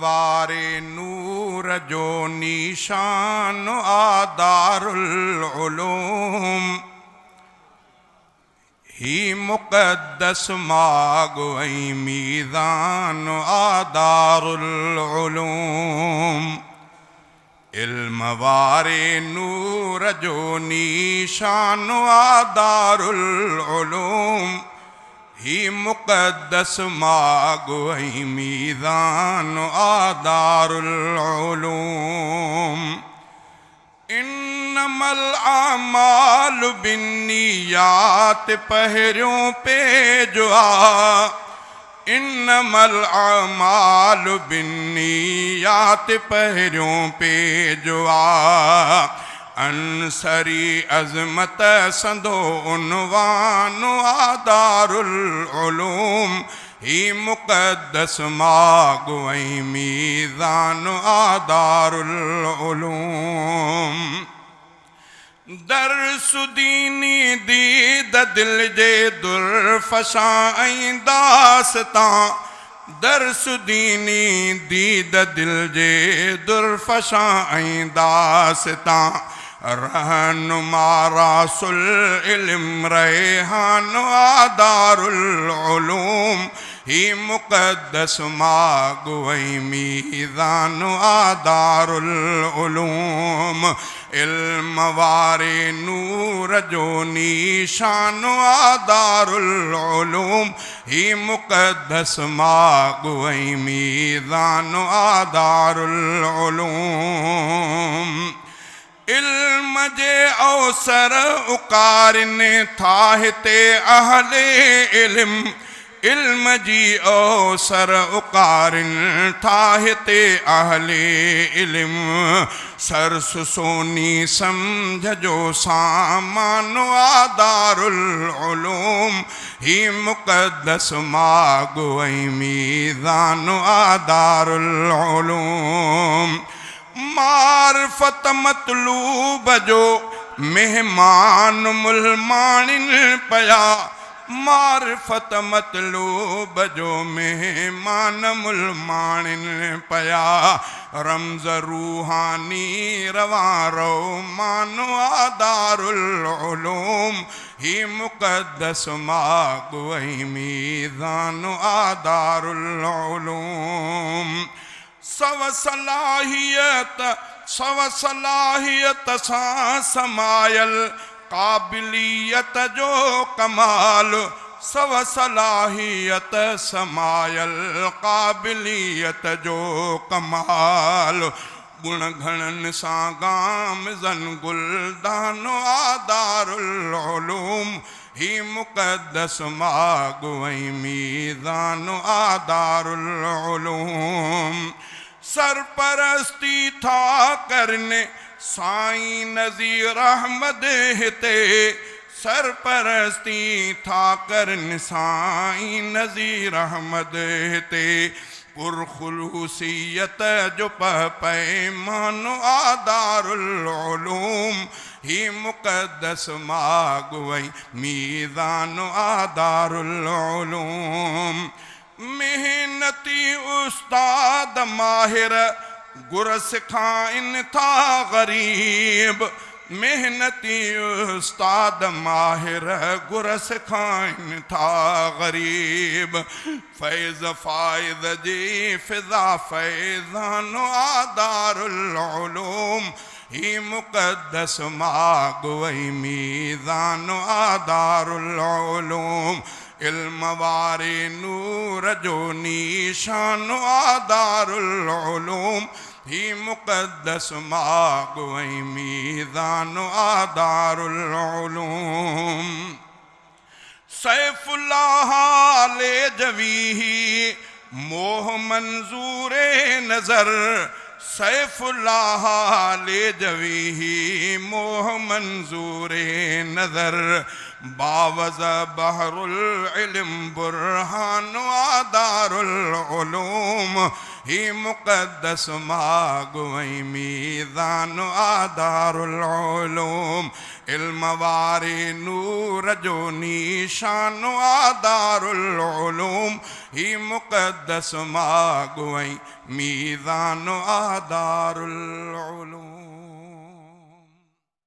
वारे नूर जो निशान आदारुल उलूम ही मुक़द्दस माग ऐं मीज़ान आदारुल उलूम इल्म वारे नूर जो निशान आदारुल उलूम ही मुक़द्दस माग ऐं मीज़ान आदारुल उलूम इन्नमल आमालु बिन्नियात पहिरियों पेज आ इन्नमल आमालु बिन्नियात पहिरियों पेज आ अंसरी अज़मत संदो उन्वान आदारुल उलूम ही मुक़द्दस माग ऐं मीज़ान आदारुल उलूम दर्स दीनी दीद दिल जे दुर्फशा ऐं दास्तां दर्स दीनी दीद दिल जे दुर्फशा ऐं दास्तां रहनुमा रासुल इल्म रेहान आदारुल उलूम ही मुक़द्दस माग ऐं मीज़ान आदारुल उलूम इल्म वारे नूर जो निशान आदारुल उलूम ही मुक़द्दस माग ऐं मीज़ान आदारुल उलूम इल्म जे अवसर उकारिन था हिते अहले इल्म इल्म जी अवसर उकारिन था हिते अहले इल्म सरस सोनी सम्झ जो सामान आदारुल उलूम ही मुक़द्दस माग ऐं मीज़ान आदारुल उलूम मारिफत मतलूब जो मेहमान मुल्मानिन पया मारिफत मतलूब जो मेहमान मुल्मानिन पया रमज़ रूहानी रवा रोमान आदारुल उलूम ही मुक़द्दस माग ऐं मीज़ान आदारुल उलूम सव सलाहियत सां समायल काबिलियत जो कमाल सव सलाहियत समायल काबिलियत जो कमाल गुण घणनि सां गामज़न गुलदान आदारुल उलूम ही मुक़द्दस माग ऐं मीज़ान आदारुल उलूम सरपरस्ती था करने साईं नज़ीर अहमद हिते सरपरस्ती था करने साईं नज़ीर अहमद हिते पुरखुलूसियत जो पैमान आदारुल उलूम ही मुक़द्दस माग ऐं मीज़ान आदारुल उलूम मेहनती उस्ताद माहिर गुर सिखाइन था गरीब मेहनती उस्ताद माहिर गुर सिखाइन था गरीब फैज़ फ़ाइज़ जी फ़िज़ा फैज़ान आदारुल उलूम ही मुक़द्दस माग ऐं मीज़ान आदारुल उलूम इल्म वारे नूर जो निशान आदारुल उलूम ही मुक़द्दस माग ऐं मीज़ान आदारुल उलूम सैफ़ुल्लाह आले जवीही मोह मंजूरे नज़र सैफ़ुल्लाह आले जवीही मोह मंजूरे नज़र बावज़ बहरुल इल्म बुरहान आदारुल उलूम ही मुक़द्दस मागुवई मीज़ान आदारुल उलूम इल्म वारे नूर जो निशान आदारुल उलूम ही मुक़द्दस मागुवई मीज़ान आदारुल उलूम।